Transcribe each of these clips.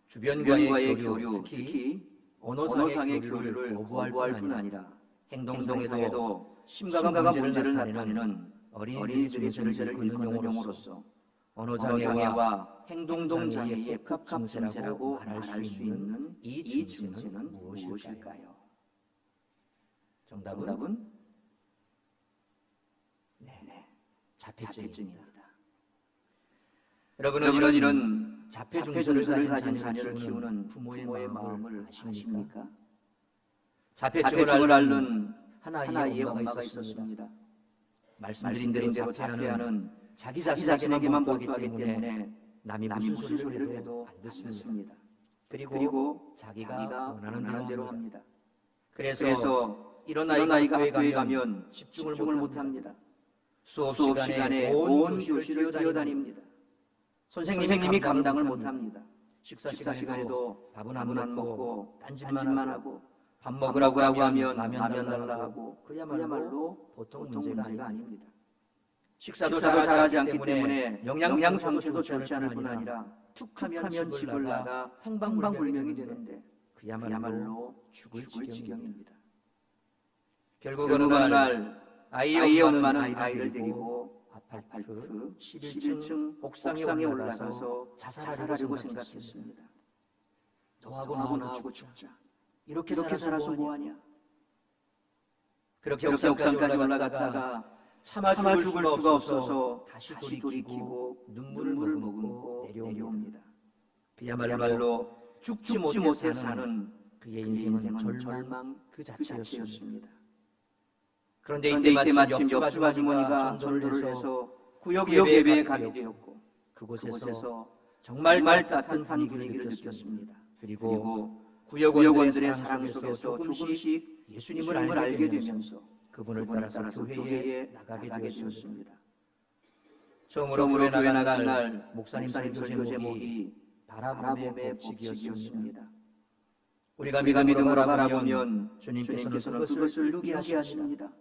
주변과의 교류, 특히 언어상의 교류를 거부할 뿐 아니라 행동에도 심각한 문제를 나타내는 어린이들의 존재를 일컫는 용어로서 언어장애와 행동장애의 복합증세라고 말할 수 있는 이 증세는 무엇일까요? 정답은 자폐증입니다. 여러분은 이런 자폐증세를 가진 자녀를 키우는 부모의 마음을 아십니까? 자폐증을 앓는 하나의 엄마가 있었습니다. 말씀드린 대로 자폐아는 자기 자신에게만 몰두하기 때문에 남이 무슨 소리를 해도 안 듣습니다. 그리고 자기가 원하는 대로 합니다. 그래서 이런 아이가 학교에 가면 집중을 못합니다. 수업 시간에 온 교실을 뛰어다닙니다. 선생님이 감당을 못합니다. 식사 시간에도 밥은 안 먹고 딴짓만 하고 밥 먹으라고 하면 라면 달라 하고 그야말로 보통 문제가 아닙니다. 식사도 잘하지 않기 때문에 영양 상태도 좋지 않을 뿐 아니라 툭하면 집을 나가 행방불명이 되는데 그야말로 죽을 지경입니다. 결국 어느 날 아이의 엄마는 아이를 데리고 아파트 11층 옥상에 올라가서 자살하려고 생각했습니다. 너하고 나하고 죽자. 이렇게 살아서 뭐하냐. 그렇게 옥상까지 올라갔다가 차마 죽을 수가 없어서 다시 돌이키고 눈물을 머금고 내려옵니다. 그야말로 죽지 못해 사는 그의 인생은 절망 그 자체였습니다. 그런데 이때 마침 옆집 아주머니가 전도를 해서 구역 예배에 가게 되었고 그곳에서 정말 따뜻한 분위기를 느꼈습니다. 그리고 구역원들의 사랑 속에서 조금씩 예수님을 알게 되면서 그분을 따라서 교회에 나가게 되었습니다. 처음으로 교회 나갈 날 목사님 설교 제목이 바라봄의 법칙이었습니다. 우리가 믿음으로 바라보면 주님께서는 그것을 이루게 하십니다.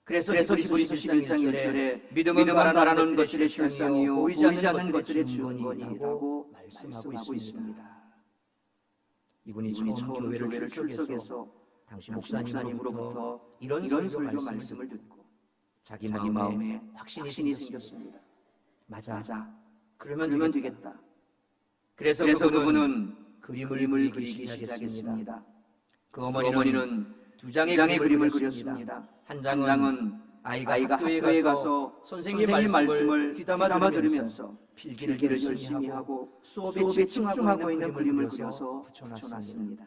그래서 히브리서 11장 1절에 믿음은 바라는 것들의 실상이요 보이지 않는 것들의 증거니라고 말씀하고 있습니다. 이분이 처음 교회를 출석해서 당시 목사님으로부터 이런 설교 말씀을 듣고 자기 마음에 확신이 생겼습니다. 맞아. 그러면 되겠다. 그래서 그분은 그림을 그리기 시작했습니다. 그 어머니는 두 장의 그림을 그렸습니다. 한 장은 아이가 학교에 가서 선생님 말씀을 귀담아 들으면서 필기를 열심히 하고 수업에 집중하고 있는 그림을 그려서 붙여놨습니다.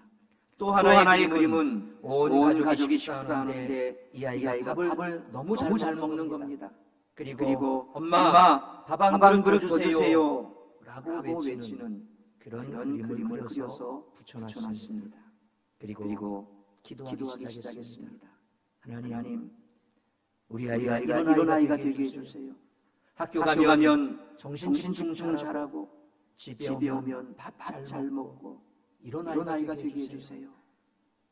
또 하나의 그림은 온 가족이 식사하는데 이 아이가 밥을 너무 잘 먹는 겁니다. 그리고 엄마 밥 한 그릇 더 주세요 라고 외치는 그런 그림을 그려서 붙여놨습니다. 그리고 기도하기 시작했습니다. 하나님, 우리 아이가 이런 아이가 되게 해주세요. 학교 가면 정신 집중 잘하고 집에 오면 밥 잘 먹고 이런 아이가 되게 해주세요.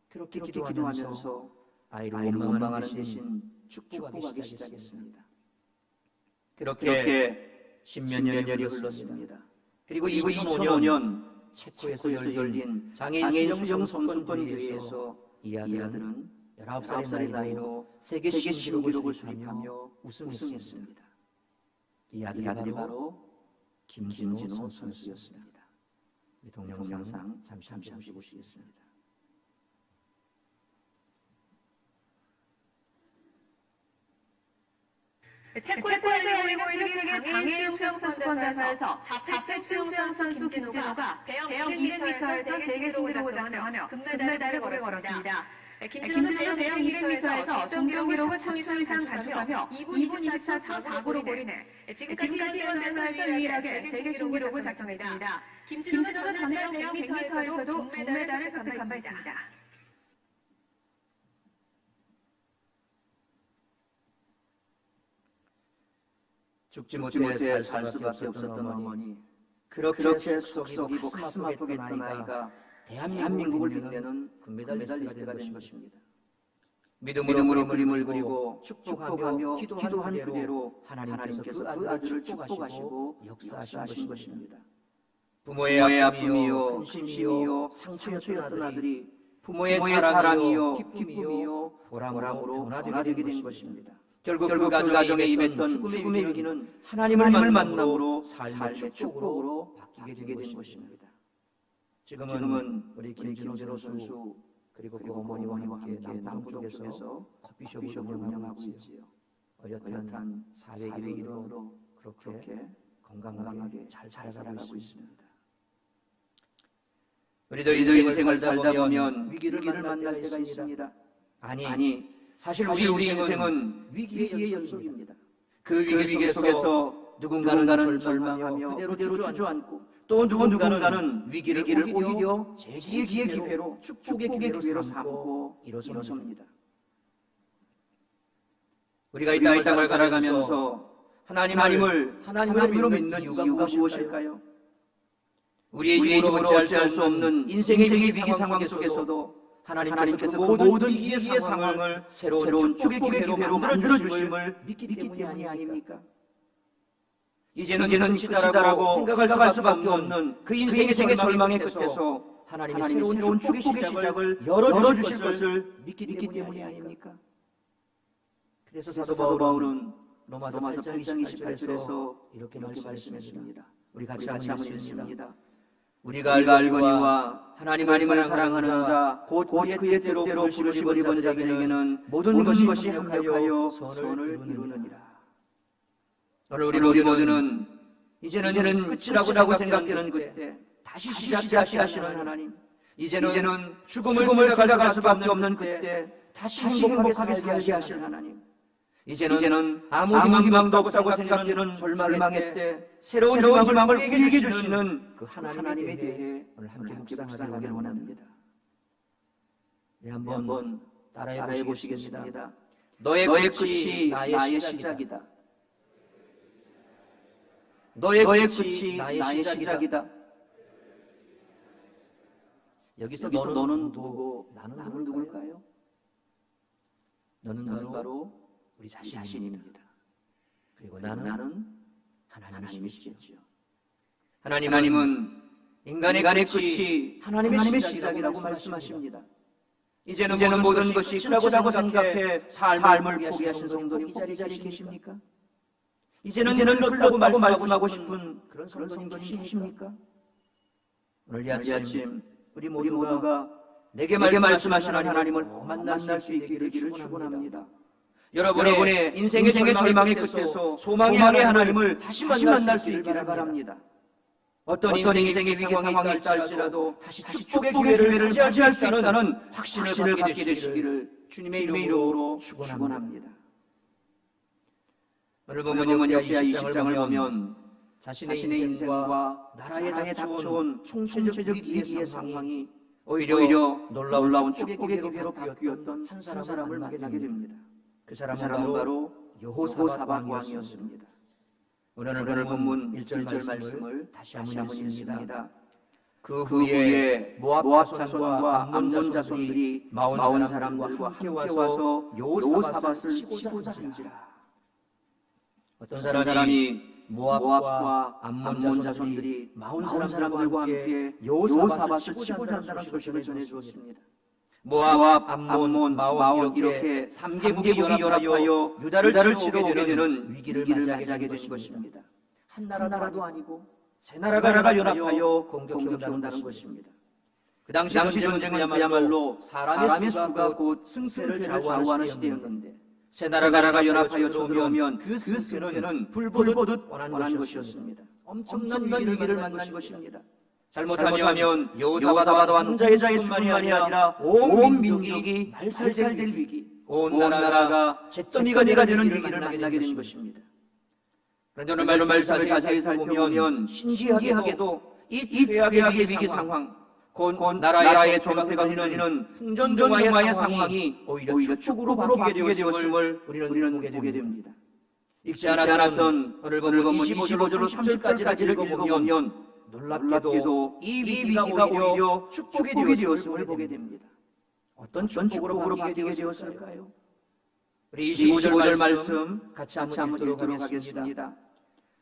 그렇게 기도하면서 아이를 원망하는 대신 축복하기 시작했습니다. 그렇게 십몇 년이 흘렀습니다. 그리고 2005년 체코에서 열린 장애인 수영 선수권 대회에서 이 아들은 19살의 나이로 세계 신기록을 수립하며 우승했습니다. 이 아들이 바로 김진호 선수였습니다. 이 동영상 잠시 보시겠습니다. 체코에서 열리고 있는 세계 장애인 수영 선수권 대회에서 자폐증 수영 선수 김진호가 배영 200m에서 세계 신기록을 장하며 금메달을 걸었습니다. 김진호는 배영 200m에서 정정 기록을 30초 이상 단축하며 2분 24.495로 골인해 지금까지 이번 대회에서 유일하게 세계 신기록을 작성했습니다. 김진호는 전날 배영 100m에서도 동메달을 획득한 바 있습니다. 죽지 못해 살 수밖에 없었던 어머니, 그렇게 썩이고 가슴 아프게 했던 아이가 대한민국을 빛내는 금메달리스트가 된 것입니다. 믿음으로 그림을 그리고 축복하며 기도한 그대로 하나님께서 그 아들을 축복하시고 역사하신 것입니다. 부모의 아픔이요 근심이요 상처였던 아들이 부모의 자랑이요 기쁨이요 보람으로 변화되게 된 것입니다. 결국 그 가정에 임했던 죽음의 위기는 하나님을 만남으로 삶의 축복으로 바뀌게 된 것입니다. 지금은 우리 김진호 선수 그리고 그 어머니와 함께 남부 쪽에서 커피숍을 운영하고 있지요. 어엿한 사회의 이름으로 그렇게 건강하게 잘 살아가고 있습니다. 우리도 인생을 살다 보면 위기를 만날 때가 있습니다. 아니 사실 우리 인생은 위기의 연속입니다. 그 위기 속에서 누군가는 절망하며 그대로 주저앉고 또 누군가는 위기를 오히려 재기의 기회로 축복의 기회로 삼고 일어섭니다. 우리가 이 땅을 살아가면서 하나님을 믿는 이유가 무엇일까요? 우리의 힘으로 어찌할 수 없는 인생의 위기 상황 속에서도 하나님께서 모든 위기의 상황을 새로운 축복의 기회로 만들어주심을 믿기 때문이 아닙니까? 이제는 끝이다라고 생각할 수밖에 없는 그 인생의 절망의 끝에서 하나님이 새로운 축복의 시작을 열어주실 것을 믿기 때문이 아닙니까? 그래서 사도 바울은 로마서 8장 28절에서 이렇게 말씀했습니다. 우리 같이 한번 읽습니다. 우리가 알거니와 하나님을 사랑하는 자 곧 그의 뜻대로 부르심을 입은 자들에게는 모든 것이 합력하여 선을 이루느니라. 오늘 우리 모두는 이제는 끝이라고 생각되는 그때 다시 시작하시는 하나님, 이제는 죽음을 살아갈 수밖에 없는 그때 다시 행복하게 살게 하실 하나님, 이제는 아무 희망도 없다고 생각되는 절망의 때 새로운 희망을 우리에게 주시는 그 하나님에 대해 오늘 함께 묵상하기를 원합니다. 네, 한번 따라해 보시겠습니다. 너의 끝이 나의 시작이다. 너의 끝이 나의 시작이다. 여기서 너는 누구고 나는 누굴까요? 너는 바로 우리 자신입니다. 그리고 나는 하나님이시겠지요. 하나님은 인간의 끝이 하나님의 시작이라고 말씀하십니다. 이제는 모든 것이 끝이라고 생각해 삶을 포기하신 성도님 이 자리에 계십니까? 이제는 끝이라고 말씀하고 싶은 그런 성도님 계십니까? 오늘 이 아침 우리 모두가 내게 말씀하시는 하나님을 만날 수 있기를 축원합니다. 여러분의 인생의 절망의 끝에서 소망의 하나님을 다시 만날 수 있기를 바랍니다. 어떤 인생의 위기 상황이 있다 할지라도 다시 축복의 기회를 맞이할 수 있다는 확신을 갖게 되시기를 주님의 이름으로 축원합니다. 오늘 보면 역대하 20장을 보면 자신의 인생과 나라에 닥쳐온 총체적 위기의 상황이 오히려 놀라운 축복의 기회로 바뀌었던 한 사람을 만나게 됩니다. 그 사람은 바로 여호사밧 왕이었습니다. 오늘 본문 1절 말씀을 다시 한번 읽습니다. 그 후에 모압 자손과 암몬 자손들이 마온 사람들과 함께 와서 여호사밧을 치고자 한지라. 어떤 사람이 모압과 암몬 자손들이 마온 사람들과 함께 여호사밧을 치고자 한다는 소식을 전해주었습니다. 모압, 암몬, 마온 이렇게 3개국이 연합하여 유다를 치르게 되는 위기를 맞이하게 된 것입니다. 한 나라도 아니고 세 나라가 연합하여 공격한다는 것입니다. 그 당시 전쟁은야말로 사람의 수가 곧 승패를 좌우하는 시대였는데 세 나라가 연합하여 들어오면 그 승패는 불보듯 뻔한 것이었습니다. 엄청난 위기를 만난 것입니다. 잘못하면 여호사밧 왕자의 죽음만이 아니라 온 민족이 말살될 위기, 온 나라가 잿더미가 되는 위기를 만나게 된 것입니다. 그런데 오늘 말씀을 자세히 살펴보면 신기하게도 이 최악의 위기 상황, 곧 나라의 존폐가 되는 풍전등화의 상황이 오히려 축으로 바뀌게 되었음을 우리는 보게 됩니다. 읽지 않았던 오늘 본문 25절로 30절까지 읽어보면 놀랍게도 이 위기가 오히려 축복이 되었음을 보게 됩니다. 어떤 축복으로 바뀌게 되었을까요? 우리 25절 말씀 같이 한번 읽도록 하겠습니다.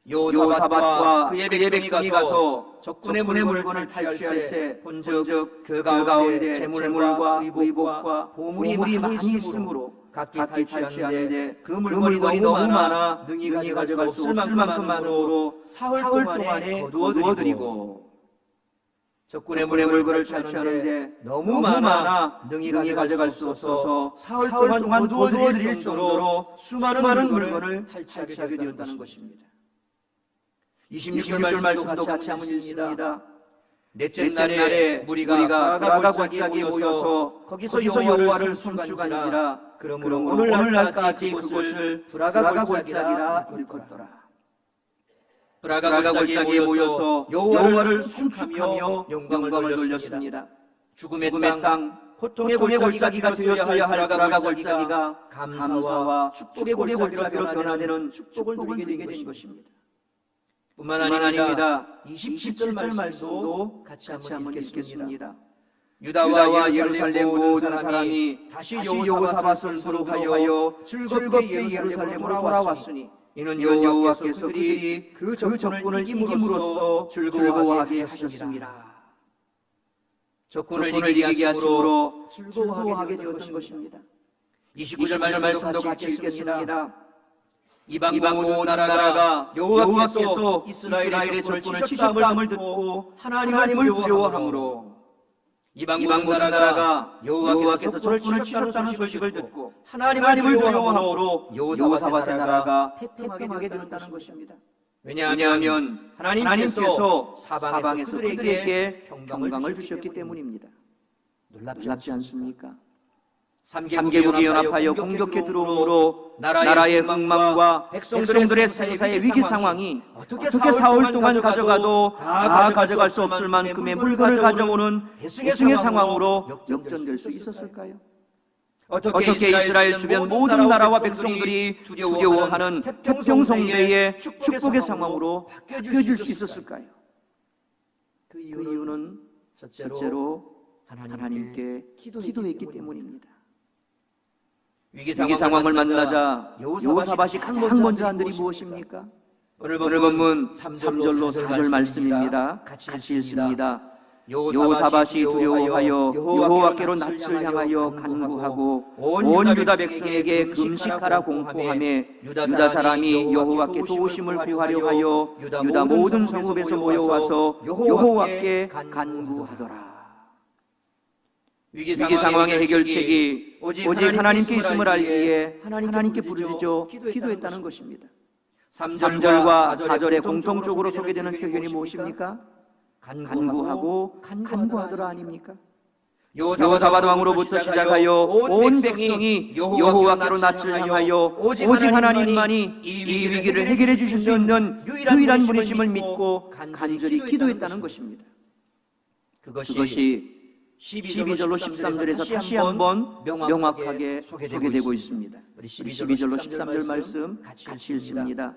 여호사밧과 그의 백성이 가서 적군의 물건을 탈취할세 본즉 그 가운데 재물과 의복과 보물이 많이 있으므로 각기 탈취하는데 그 물건이 너무 많아 능히 가져갈 수 없을 만큼만으로 사흘 동안에 거두어드리고 적군의 물건을 탈취하는데 너무 많아 능히 가져갈 수 없어서 사흘 동안 거두어드릴 정도로 수많은 물건을 탈취하게 되었다는 것입니다. 26절 말씀도 같이 한번 읽습니다. 넷째 날에 무리가 브라가 골짜기에 모여서 거기서 여호와를 송축한지라. 그러므로 오늘날까지 그곳을 브라가 골짜기라 일컫더라. 브라가 골짜기에 모여서 여호와를 송축하며 영광을 돌렸습니다. 죽음의 땅, 고통의 골짜기가 되었어야 할 브라가 골짜기가 감사와 축복의 골짜기로 변화되는 축복을 누리게 된 것입니다. 뿐만 아닙니다. 27절 말씀도 같이 한번 읽겠습니다. 유다와 예루살렘 모든 사람이 다시 여호사밧을 부르하여 즐겁게 예루살렘으로 돌아왔으니 이는 여호와께서 그들이 그 적군을 이김으로써 즐거워하게 하셨습니다. 적군을 이기게 하심으로 즐거워하게 되었던 것입니다. 29절 말씀도 같이 읽겠습니다. 이방 모든 나라가 여호와께서 이스라엘의 적군을 치셨다함을 듣고 하나님을 두려워하므로 이방 모든 나라가 여호와께서 적군을 치셨다는 소식을 듣고 하나님을 두려워하므로 여호사밧의 나라가 태평하게 되었다는 것입니다. 왜냐하면 하나님께서 사방에서 그들에게 평강을 주셨기 때문입니다. 놀랍지 않습니까? 3개국이 연합하여 공격해 들어오므로 나라의 흥망과 백성들의 생사의 위기 상황이 어떻게 사흘 동안 가져가도 다 가져갈 수 없을 만큼의 물건을 가져오는 대승의 상황으로 역전될 수 있었을까요? 어떻게 이스라엘 주변 모든 나라와 백성들이 두려워하는 태평성대의 축복의 상황으로 바뀌어질 수 있었을까요? 그 이유는 첫째로 하나님께 기도했기 때문입니다. 위기 상황을 만나자 여호사밧이 가장 먼저 한 일이 무엇입니까? 오늘 본문 3절로 4절 말씀입니다. 같이 읽습니다. 여호사밧이 두려워하여 여호와께로 낯을 향하여 간구하고 온 유다 백성에게 금식하라 공포하며 유다 사람이 여호와께 도우심을 구하려 하여 유다 모든 성읍에서 모여와서 여호와께 간구하더라. 위기 상황의 해결책이 오직 하나님께 있음을 알기에 하나님께 부르짖어 기도했다는 것입니다. 3절과 4절에 공통적으로 소개되는 표현이 무엇입니까? 간구하고 간구하더라 아닙니까? 여호사밧 왕으로부터 시작하여 온 백성이 여호와께로 낯을 향하여 오직 하나님만이 이 위기를 해결해 주실 수 있는 유일한 분이심을 믿고 간절히 기도했다는 것입니다. 그것이 12절로 13절에서 다시 한번 명확하게 소개되고 있습니다. 우리 12절로 13절 말씀 같이 읽습니다.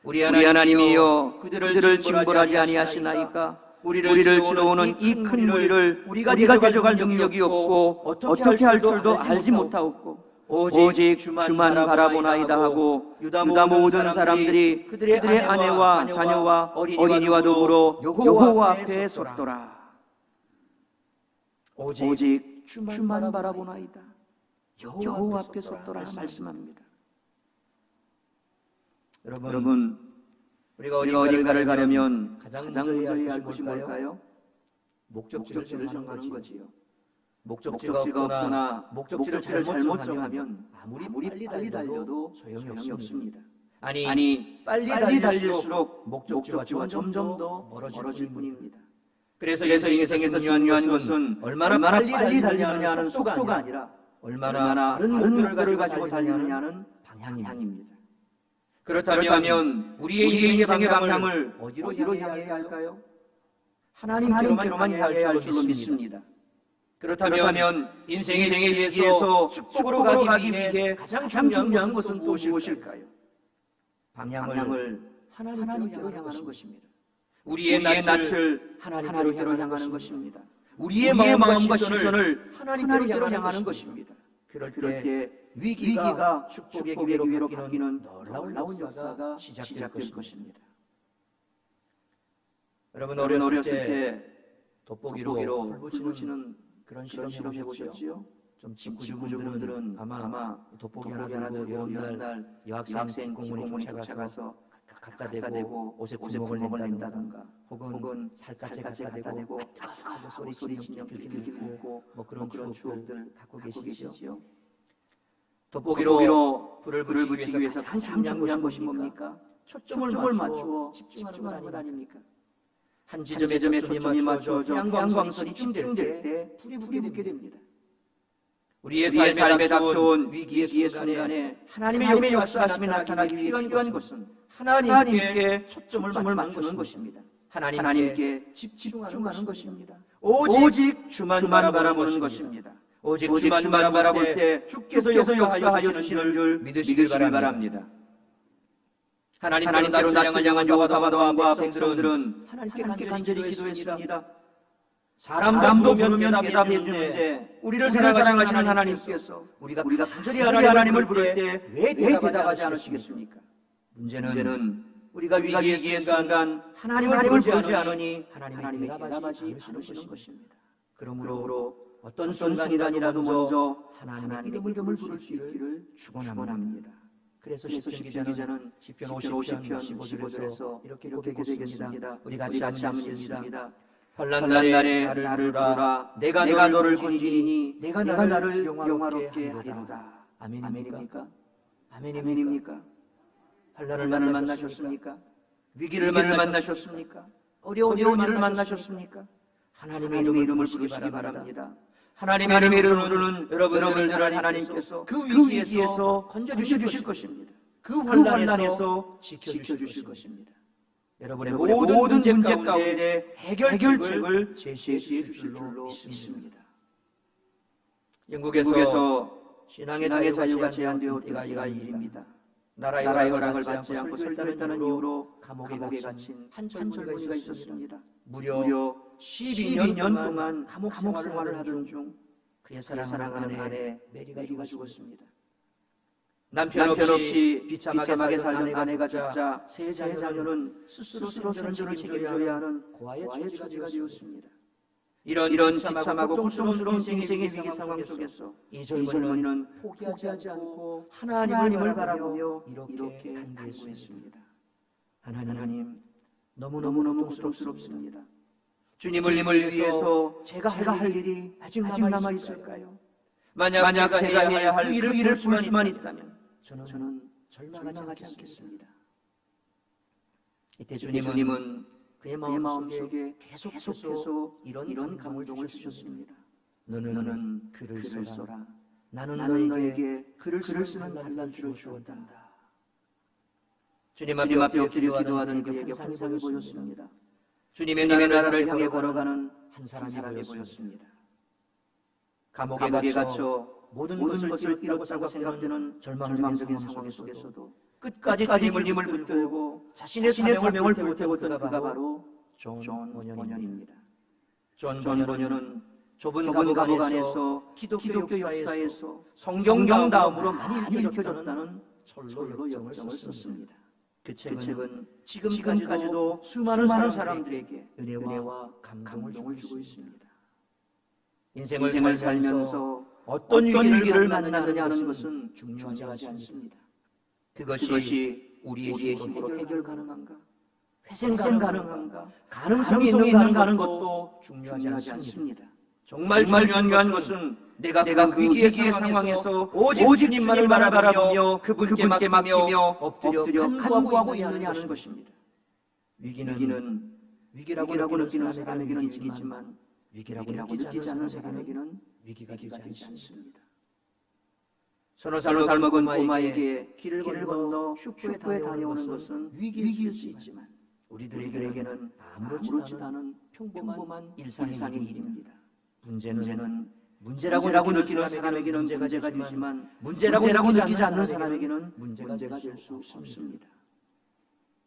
우리 하나님이여 그들을 징벌하지 아니하시나이까? 우리를 치러오는 이 큰 무리를 우리가 가져갈 능력이 없고 어떻게 할 줄도 알지 못하옵고 오직 주만 바라보나이다 하고 유다 모든 사람들이 그들의 아내와 자녀와 어린이와 더불어 여호와 앞에 섰더라. 오직 주만 바라보나이다. 여호와 앞에 섰더라 말씀합니다. 여러분, 우리가 어딘가를 가려면 가장 먼저 해야 할 것이 뭘까요? 목적지를 정하는 거지요. 목적지가 없거나 목적지를 잘못 정하면 아무리 빨리 달려도 소용이 없습니다. 아니 빨리 달릴수록 목적지와 점점 더 멀어질 뿐입니다. 그래서 인생에서 중요한 것은 얼마나 빨리 달리느냐는 속도가 아니라 얼마나 다른 목표를 가지고 달리느냐는 방향입니다. 그렇다면 우리의 인생의 방향을 어디로 향해야 할까요? 하나님께로만 향해야 할 줄로 믿습니다. 그렇다면 인생의 위기에서 축복으로 가기 위해 가장 중요한 것은 또 무엇일까요? 방향을 하나님께로 향하는 것입니다. 우리의 낯을 하나님께로 향하는 것입니다. 우리의 마음과 시선을 하나님께로 향하는 것입니다. 그럴 때 위기가 축복의 기회로 바뀌는 놀라운 역사가 시작될 것입니다. 여러분 어렸을 때 돋보기로 불 불 붙이는 붙이는 그런 그런 실험 해보셨지요? 좀 직구주분들은 아마 돋보기 하나 들고 어느 날 여학생 공무원이 쫓아가서 갖다 대고 옷에 구멍을 낸다든가 혹은 살갗에 갖다 대고 소리 진정 들고 뭐 그런 추억들 갖고 계시죠? 돋보기로 불을 붙이기 위해서 가장 중요한 것이 뭡니까? 초점을 맞추어 집중하는 것 아닙니까? 한 지점에 초점이 맞춰져 태양광선이 집중될 때 불이 붙게 됩니다. 우리의 삶에 닥쳐온 위기의 순간에 하나님의 역사하심이 나타나기 위해 필요한 것은 하나님께 초점을 맞추는 것입니다. 하나님께 집중하는 것입니다. 오직 주만 바라보는 것입니다. 오직 주만 바라볼 때 주께서 역사하여 주시는 줄 믿으시길 바랍니다. 하나님께로 나를 향한 여호사와와 백성들은 하나님께 간절히 기도했습니다. 사람도 부르면 대답해 주는데 우리를 사랑하시는 하나님께서 우리가 간절히 하나님을 부를 때 왜 대답하지 않으시겠습니까? 문제는 우리가 위기의 순간 하나님을 부르지 않으니 하나님이 대답하지 않으시는 것입니다. 그러므로 어떤 순간이라도 먼저 하나님의 이름을 부를 수 있기를 축원합니다. 그래서 시편 기자는 시편 50편 15절에서 이렇게 고백했습니다. 우리 같이 한번 읽습니다. 환난 날에 나를 부르라. 내가 너를 건지니 내가 나를 영화롭게 하리로다. 아멘입니까? 아멘입니까? 환난을 만나셨습니까? 위기를 만나셨습니까? 어려운 일을 만나셨습니까? 하나님의 이름을 부르시기 바랍니다. 하나님의 이름을 부르는 여러분들 하나님께서 그 위기에서 건져주실 것입니다. 그 환난에서 지켜주실 것입니다. 여러분의 모든 문제 가운데 해결책을 제시해 주실 줄로 믿습니다. 영국에서 신앙의 자유가 제한되었던 때가 일입니다. 나라의 허락을 받지 않고 설득했다는 이유로 감옥에 갇힌 한 젊은이가 있었습니다. 무려 12년 동안 감옥 생활을 하던 중 그의 사랑하는 아내 메리가 죽었습니다. 남편 없이 비참하게 살던 아내가 죽자 세 자녀는 스스로 생존을 책임져야 하는 고아의 처지가 되었습니다. 이런 비참하고 고통스러운 인생의 위기 상황 속에서 이 젊은이는 포기하지 않고 하나님을 바라보며 이렇게 간구했습니다. 하나님, 너무너무 고통스럽습니다. 주님을 위해서 제가 할 일이 아직 남아 있을까요? 만약 제가 해야 할 그 일을 볼 수만 있다면 저는 절망하지 않겠습니다. 이때 주님은 그의 마음속에 계속해서 이런 감동을 주셨습니다. 너는 글을 써라. 나는 너에게 글을 쓰는 달란트를 주었다. 주님 앞에 기도하던 그에게 환상이 보였습니다. 주님의 나라를 향해 걸어가는 한 사람이 보였습니다. 감옥에 갇혀 모든 것을 잃었다고 생각되는 절망적인 상황 속에서도 끝까지 주님을 붙들고 자신의 사명을 불태웠던 그가 바로 존 번연입니다. 존 번연은 좁은 감옥 안에서 기독교 역사에서 성경 다음으로 많이 읽혀졌다는 철로 역정을 썼습니다. 그 책은 지금까지도 수많은 사람들에게 은혜와 감동을 주고 있습니다. 인생을 살면서 어떤 위기를 만나느냐 하는 것은 중요하지 않습니다. 그것이 우리의 힘으로 해결 가능한가? 회생 가능한가? 가능성이 있는가 하는 것도 중요하지 않습니다. 정말 중요한 것은 내가 그 위기의 상황에서 오직 주님만을 바라보며 그분께 맡기며 엎드려 간구하고 있느냐 하는 것입니다. 위기라고 느끼는 사람에게는 위기지만 위기라고 느끼지 않는 사람에게는 위기가 되지 않습니다. 서너 살 먹은 꼬마에게 길을 건너 슈퍼에 다녀오는 것은 위기일 수 있지만 우리들에게는 아무렇지도 않은 평범한 일상의 일입니다. 문제라고 느끼는 사람에게는 문제가 되지만 문제라고 느끼지 않는 사람에게는 문제가 될 수 없습니다.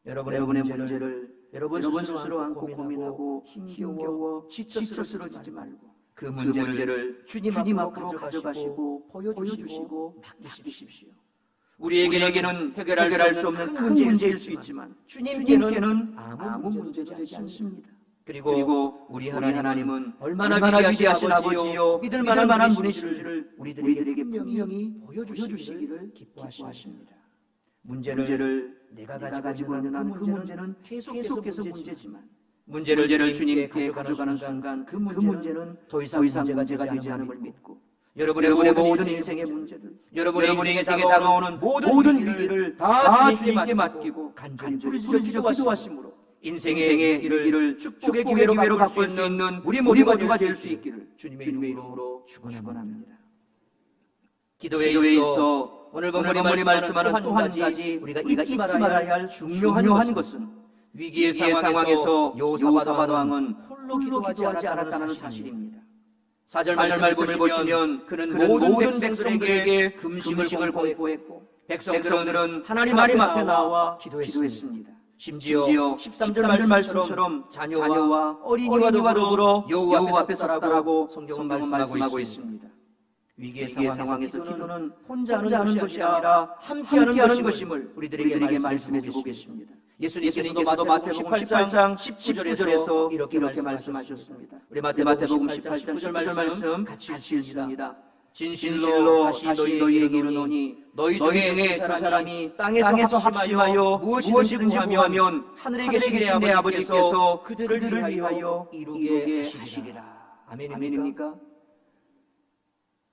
여러분의 문제를 여러분 스스로 안고 고민하고 힘겨워 지쳐 쓰러지지 말고 그 문제를 주님 앞으로 가져가시고 보여주시고 맡기십시오. 우리에게는 해결할 수 없는 큰 문제일 수 있지만 주님께는 아무 문제가 되지 않습니다. 그리고 우리 하나님은 얼마나 위대하신 아버지요 믿을 만한 분이신지를 우리들에게 분명히 보여주시기를 기뻐하십니다. 문제를 내가 가지고 있는 그 문제는 계속해서 문제지만 문제를 주님께 가져가는 순간 그 문제는 더 이상 문제가 되지 않음을 믿고 여러분의 모든 인생의 문제들, 여러분의 인생에 다가오는 모든 위기를 다 주님께 맡기고 간절히 부르짖어 기도하심으로 인생의 일을 축복의 기회로 바꿀 수 있는 우리 모두가 될 수 있기를 주님의 이름으로 축원합니다. 기도에 있어 오늘 본문이 말씀하는 또 한 가지 우리가 잊지 말아야 할 중요한 것은 위기의 상황에서 여호사밧 왕은 홀로 기도하지 않았다는 사실입니다. 4절 말씀을 보시면 그는 모든 백성들에게 금식을 공포했고 백성들은 하나님 앞에 나와 기도했습니다. 심지어 13절 말씀처럼 자녀와 어린이와 더불어 여호와 앞에 섰다라고 성경은 말씀하고 있습니다. 위기의 상황에서 기도는 혼자 하는 것이 아니라 함께하는 것임을 우리들에게 말씀해 주고 계십니다. 예수님께서도 마태복음 18장 19절에서 이렇게 말씀하셨습니다. 우리 마태복음 18장 19절 말씀 같이 읽습니다. 진실로 다시 너희에게 이르노니 너희 중에 두 사람이 땅에서 합심하여 무엇이든지 구하면 하늘에 계신 내 아버지께서 그들을 위하여 이루게 하시리라. 아멘입니까?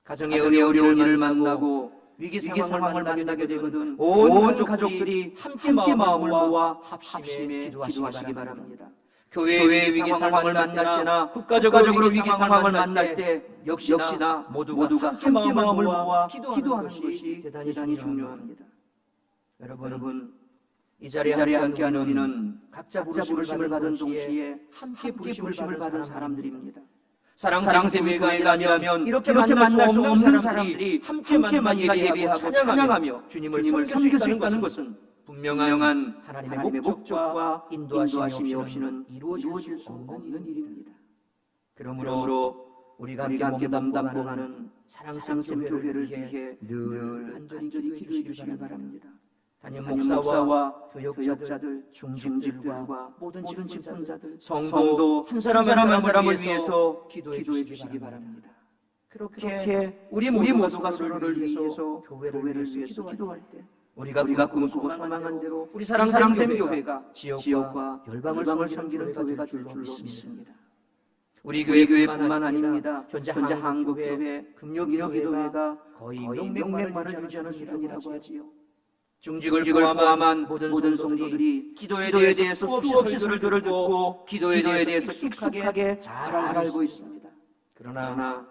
가정의 어려운 일을 만나고 위기 상황을 만나게 되거든 온 가족들이 함께 마음을 모아 합심해 기도하시기 바랍니다. 교회의 위기 상황을 만날 때나 국가적으로 위기 상황을 만날 때 역시나 모두가 함께 마음을 모아 기도하는 것이 대단히 중요합니다. 여러분, 이 자리에 함께하는 우리는 각자 부르심을 받은 동시에 함께 부르심을 받은 사람들입니다. 사랑샘교회가 아니라면 이렇게 만날 수 없는 사람들이 함께만 예배하고 찬양하며 주님을 섬길 수 있다는 것은 분명한 하나님의 목적과 인도하심이 없이는 이루어질 수 없는 일입니다. 그러므로 우리가 함께 담당하는 사랑샘교회를 위해 늘 간절히 기도해 주시길 바랍니다. 담임 목사와 교역자들, 중직들과 모든 직분자들, 성도 한 사람을 위해서 기도해 주시기 바랍니다. 그렇게 우리 모두가 서로를 위해서 교회를 위해서 기도할 때 우리가 꿈꾸고 소망한 대로 우리 사랑샘교회가 지역과 열방을 섬기는 교회가 될 줄로 믿습니다. 우리 교회뿐만 아닙니다. 현재 한국교회, 금요기도회가 거의 명맥만을 유지하는 수준이라고 하지요. 중직을 포함한 모든 성도들이 기도에 대해서 수없이 설교를 듣고 기도에 대해서 익숙하게 잘 알고 있습니다. 그러나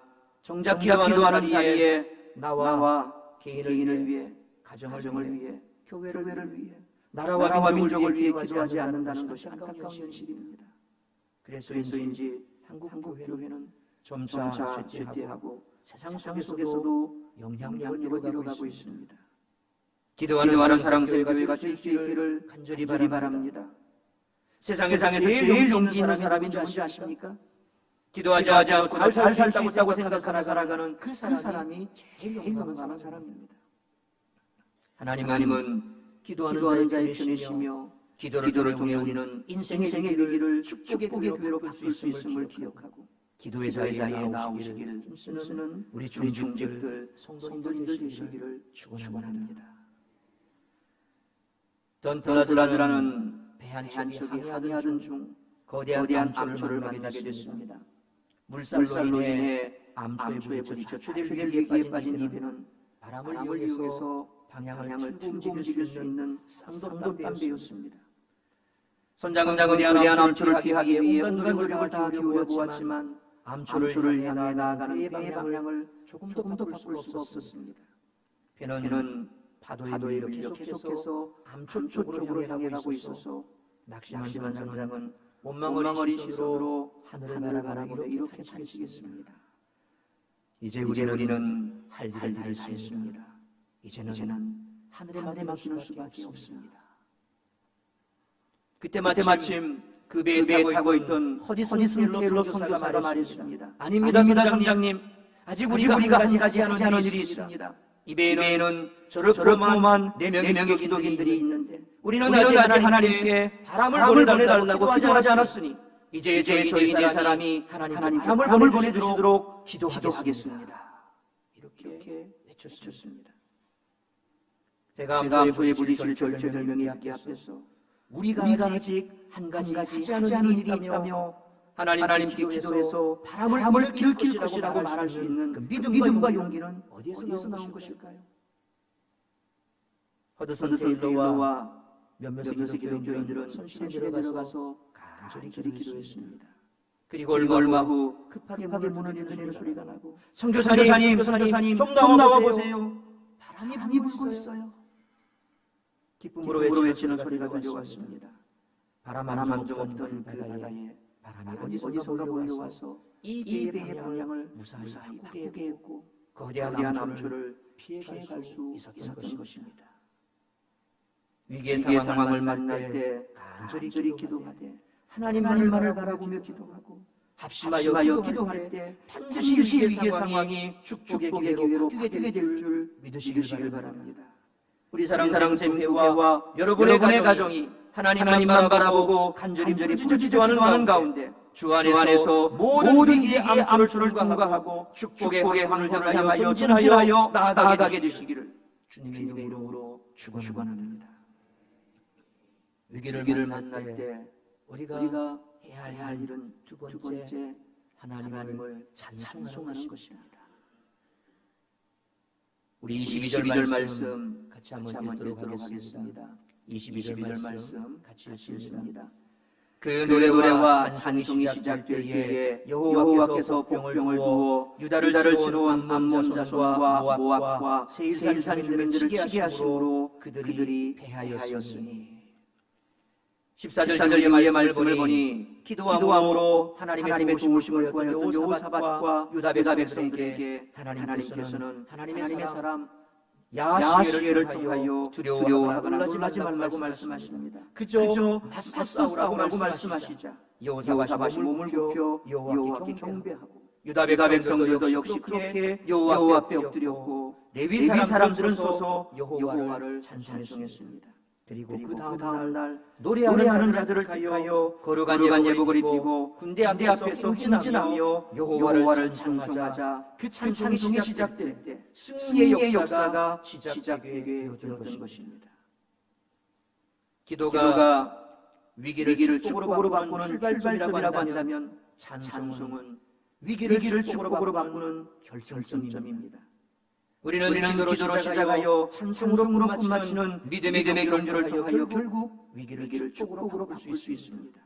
정작 기도하는 자리에 나와 개인을 위해, 가정을 위해, 교회를 위해, 나라와 민족을 위해 기도하지 않는다는 것이 안타까운 현실입니다. 그래서인지 한국교회는 점차 쇠퇴하고 세상 속에서도 영향력을 잃어가고 있습니다. 기도하는 사랑샘교회가 될 수 있기를 간절히 바랍니다. 세상에서 제일 용기 있는 사람이 누군지 아십니까? 기도하지 않고 잘 살 수 있다고 생각하는 살아가는 그 사람이 제일 용감한 사람입니다. 하나님은 기도하는 자의 편이시며 기도를 통해 우리는 인생의 위기를 축복의 기회로 바꿀 수 있음을 기억하고 기도의 자리에 나오시기를 힘쓰는 우리 중직들, 성도님들 되시기를 축원합니다. 던트라즈라는 배 한 척이 항해하던 중 거대한 암초를 만나게 됐습니다. 물살로 인해 암초에 부딪혀 추대위에 빠진 이 배는 바람을 이용해서 방향을 틀고 움직일 수 있는 상도땀 배였습니다. 선장은 위대한 암초를 피하기 위해 온갖 노력을 다 기울여 보았지만 암초를 향해 나아가는 배의 방향을 조금도 바꿀 수가 없었습니다. 배는 파도에 밀려 계속해서 암초 쪽으로 향해 가고 있어서 낙심한 선장은 원망어린 시선으로 하늘을 바라보며 이렇게 탄식했습니다. 이제 우리는 할 일을 다 했습니다. 이제는 하늘에 맡기는 수밖에 없습니다. 그때 마침 그 배에 타고 있던 허디슨 테일러 선교사가 말했습니다. 아닙니다, 선장님. 아직 우리가 한 가지 하는 일이 있습니다. 이 배에는 저를 포함한 4명의 기독인들이 있는데 우리는 아직 하나님께 바람을 보내달라고 기도하지 않았으니 이제 저희 네 사람이 하나님 바람을 보내주시도록 기도하겠습니다. 이렇게 외쳤습니다. 다음 주에 부딪힐 절체절명의 악기 앞에서 우리가 아직 한 가지 하지 않은 일이 있다며 하나님께 기도해서 바람을 일으킬 것이라고 말할 수 있는 그 믿음과 용기는 어디에서 나온 것일까요? 허드슨 테일러와 몇몇의 기독교인들은 선실에 들어가서 간절히 기도했습니다. 그리고 얼마 후 급하게 문을 두드리는 소리가 나고 선교사님 좀 나와보세요. 바람이 불고 있어요. 기쁨으로 외치는 소리가 들려왔습니다. 바람 한 점 없던 그 바다에 바람이 어디선가 몰려와서 이 배의 방향을 무사히 바꾸게 했고 거대한 암초를 피해갈 수 있었던 것입니다. 위기의 상황을 만날 때 간절히 기도하되 하나님만을 바라보며 기도하고 합심하여 기도할 때 반드시 위기의 상황이 축복의 기회로 바뀌게 될 줄 믿으시길 바랍니다. 우리 사랑샘 회와 여러분의 가정이 하나님만 바라보고 간절히 부르짖어하는 가운데 주 안에서 모든 위기의 암초를 통과하고 축복의 하늘을 향하여 전진하여 나아가게 되시기를 주님의 이름으로 축원합니다. 위기를 만날 때 우리가 해야 할 일은 두 번째 하나님을 찬송하는 것입니다. 우리 22절 말씀 같이 한번 읽도록 하겠습니다. 22절 말씀 같이 읽습니다. 그 노래와 찬송이 시작될 때에 여호와께서 병을 두어 유다를 치러온 암몬 자손과 모압과 세일 산 주민들을 치게 하심으로 그들이 패하였으니 14절 이하의 말씀을 보니 기도함으로 하나님의 도우심을 구하였던 여호사밧과 유다 백성들에게 하나님께서는 하나님의 사람 야시엘을 통하여 두려워하거나 놀라지 말라고 말씀하십니다. 그저 맞서 싸우라고 말씀하시자 여호사밧이 몸을 굽혀 여호와께 경배하고 유다 백성들도 역시 그렇게 여호와 앞에 엎드렸고 레위 사람들은 서서 여호와를 찬송했습니다. 그리고 그 다음 날 노래하는 자들을 택하여 거룩한 예복을 입히고 군대 앞에서 행진하며 여호와를 찬송하자 그 찬송이 시작될 때 승리의 역사가 시작되게 되었던 것입니다. 기도가 위기를 축복으로 바꾸는 출발점이라고 한다면 찬송은 위기를 축복으로 바꾸는 결정점입니다. 우리는 기도로 시작하여 찬송으로 끝마치는 믿음의 경주를 통하여 결국 위기를 축복으로 바꿀 수 있습니다.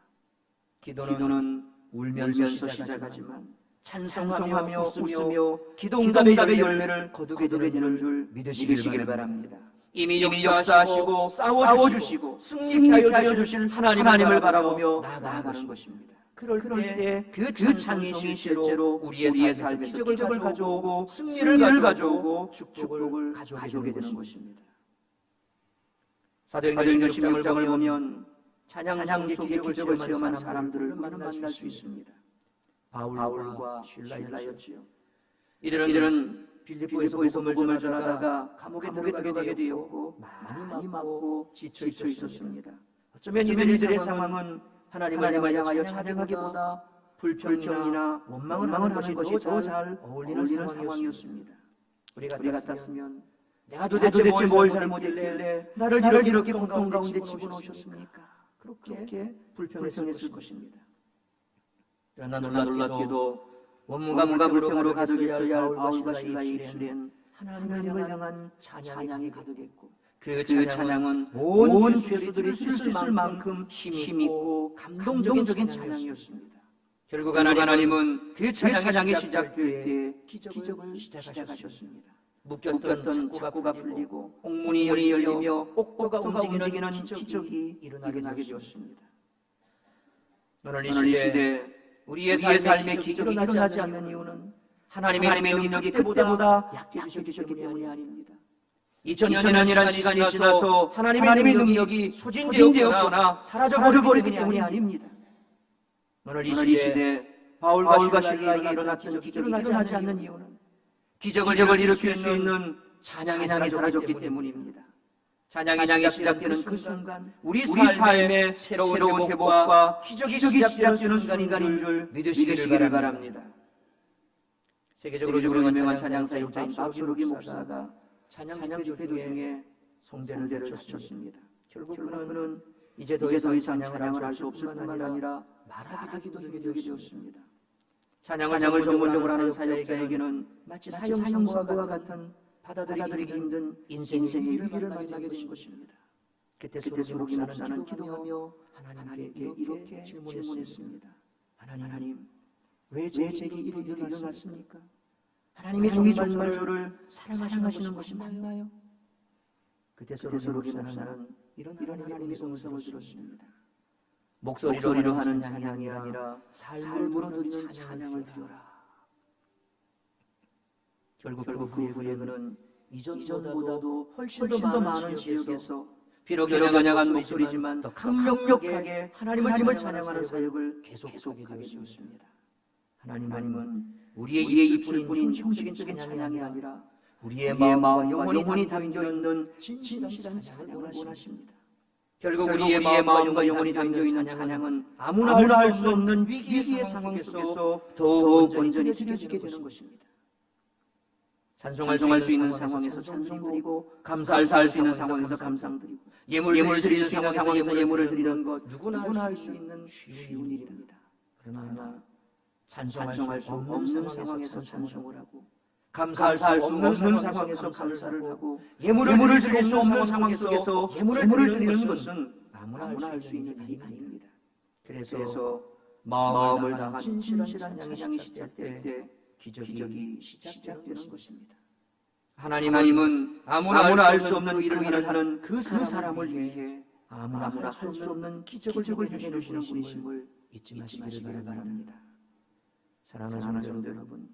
기도는 울면서 시작하지만 찬송하며 웃으며 기도 응답의 열매를 거두게 되는 줄 믿으시길 바랍니다. 이미 역사하시고 싸워주시고 승리케 하여 주실 하나님을 바라보며 나아가는 것입니다. 그럴 때 그 찬송이 실제로 우리의 삶에 기적을 가져오고 승리를 가져오고 축복을 가져오게 되는 것입니다. 사도행전 16장을 보면 찬양 속에 기적을 체험한 사람들을 만날 수 있습니다. 바울과 실라였지요. 이들은 빌립보에서 복음을 전하다가 감옥에 들어가게 되었고 많이 맞고 지쳐 있었습니다. 어쩌면 이들의 상황은 하나님을 향하여 찬양하기보다 불평이나 원망을 하는 것이 더 잘 어울리는 상황이었습니다. 우리 같았으면 내가 도대체 뭘 잘못했길래 나를 이렇게 고통 가운데 집어넣으셨습니까? 그렇게 불평했을 것입니다. 그러나 놀랍게도 원무가 불평으로 가득했어야 할 바울과 실라의 입술엔 하나님을 향한 찬양이 가득했고 그 찬양은 온 죄수들이 쓸 수 있을 만큼 힘있고 감동적인 찬양이었습니다. 결국 하나님은 그 찬양이 시작될 때 기적을 시작하셨습니다. 묶였던 착고가 풀리고 옥문이 열리며 옥도가 움직이는 기적이 일어나게 되었습니다. 오늘 이 시대 우리의 삶에 기적이 일어나지 않는 이유는 하나님의 능력이 그때보다 약해지셨기 때문이 아닙니다. 2000년이라는 시간이 지나서 하나님의 능력이 소진되었거나 사라져버리기 때문이 아닙니다. 오늘 이 시대 바울과 실라에게 일어났던 기적이 일어나지 않는 이유는 기적을 일으킬 수 있는 찬양이 사라졌기 때문입니다. 찬양이 시작되는 그 순간 우리 삶의 새로운 회복과 기적이 시작되는 순간인 줄 믿으시기를 바랍니다. 세계적으로 유명한 찬양 사역자인 박수록이 목사가 찬양 집회 중에 성대를 쳤습니다. 결국 그는 이제 더 이상 찬양을 할 수 없을 뿐만 아니라 말하기도 힘들게 되었습니다. 찬양을 전문적으로 하는 사역자에게는 마치 사형선고와 같은 받아들이기 힘든 인생의 위기를 만나게 된 것입니다. 그때 소록이 목사는 기도하며 하나님께 이렇게 질문했습니다. 하나님, 왜 제게 이런 일이 일어났습니까? 하나님이 정말 저를 사랑하시는 것이 맞나요? 그때 소록이 목사는 이런 하나님의 음성을 들었습니다. 목소리로 하는 찬양이 아니라 삶으로 드리는 찬양을 드려라. 결국 그 후에 그는 이전보다도 훨씬 더 많은 지역에서 비록 연약한 목소리지만 더 강력하게 하나님을 찬양하는 사역을 계속하게 되었습니다. 하나님은 우리의 입술 뿐인 형식적인 찬양이 아니라 우리의 마음과 영혼이 담겨있는 진실한 찬양을 원하십니다. 결국 우리의 마음과 영혼이 담겨있는 찬양은 아무나 할 수 없는 위기의 상황 속에서 더욱 온전히 드려지게 되는 것입니다. 찬송할 수 있는 상황에서 찬송드리고 감사할 수 있는 상황에서 감상드리고 예물 드릴 수 있는 상황에서 예물을 드리는 것 누구나 할 수 있는 쉬운 일입니다. 그러나 찬송할 수 없는 상황에서 찬송을 하고 감사할 수 없는 상황에서 감사를 하고 예물을 드릴 수 없는 상황 속에서 예물을 드리는 것은 아무나 할 수 있는 일이 아닙니다. 그래서 마음을 다한 진실한 찬양이 시작될 때 기적이 시작되는 것입니다. 하나님은 아무나 할 수 없는 일을 하는 그 사람을 위해 아무나 할 수 없는 기적을 주시는 분이심을 잊지 마시기를 바랍니다. 사랑하는 성도 여러분,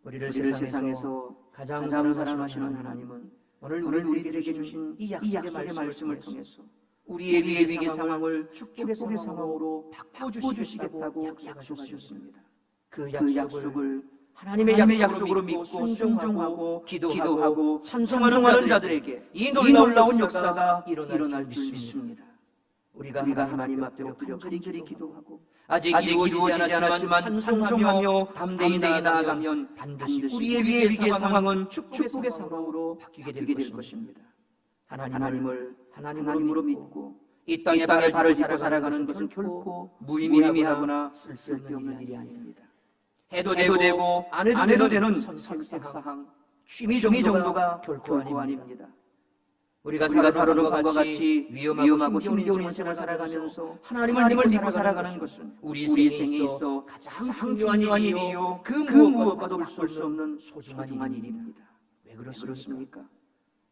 우리를 세상에서 가장 사랑하시는 하나님은 오늘 우리에게 주신 이 약속의 말씀을 통해서 우리의 위기 상황을 축복의 상황으로 바꿔주시겠다고 약속하셨습니다. 그 약속을 하나님의 약속으로 믿고 순종하고 기도하고 찬송하는 자들에게 이 놀라운 역사가 일어날 줄 믿습니다. 우리가 하나님 앞에 엎드려 간절히 기도하고 아직 이루어지지 않았지만 찬송하며 담대히 나아가면 반드시 우리의 위기의 상황은 축복의 상황으로 바뀌게 될 것입니다. 하나님으로 믿고 이 땅에 발을 짚고 살아가는 것은 결코 무의미하거나 쓸데없는 일이 아닙니다. 해도 되고 안 해도 되는 선택사항, 취미 정도가 결코 아닙니다. 우리가 살아오는 것과 같이 위험하고 힘겨운 인생을 살아가면서 하나님을 믿고 살아가는 것은 우리 생에 있어 가장 중요한 일이요 그 무엇과도 볼 수 없는 소중한 일입니다. 왜 그렇습니까?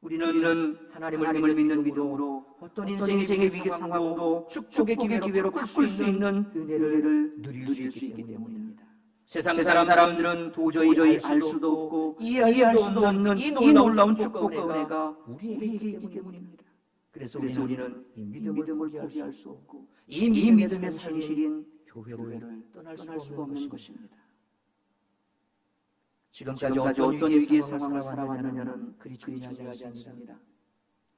우리는 하나님을 믿는 믿음으로 어떤 인생의 위기 상황도 축복의 기회로 바꿀 수 있는 은혜를 누릴 수 있기 때문입니다. 세상 사람들은 도저히 알 수도 없고 이해할 수도 없는 이 놀라운 축복과 은혜가 우리에게 있기 때문입니다. 그래서 우리는 이 믿음을 포기할 수 없고 이 믿음의 산실인 교회를 떠날 수가 없는 것입니다. 지금까지 어떤 위기의 상황을 살아왔느냐는 그리 중요하지 않습니다.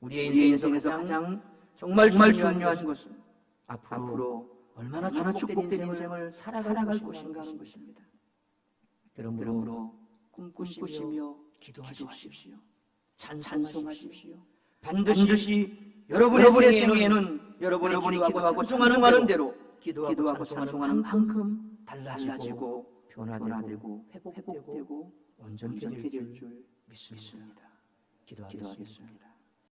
우리의 인생에서 가장 정말 중요한 것은 앞으로 얼마나 축복된 인생을 살아갈 것인가 하는 것입니다. 그러므로 꿈꾸시며 기도하십시오. 찬송하십시오. 반드시 여러분의 생애에는 여러분이 기도하고 찬송하는 대로 기도하고 찬송하는 만큼 달라지고 변화되고 회복되고 온전히 될 줄 믿습니다. 기도하겠습니다.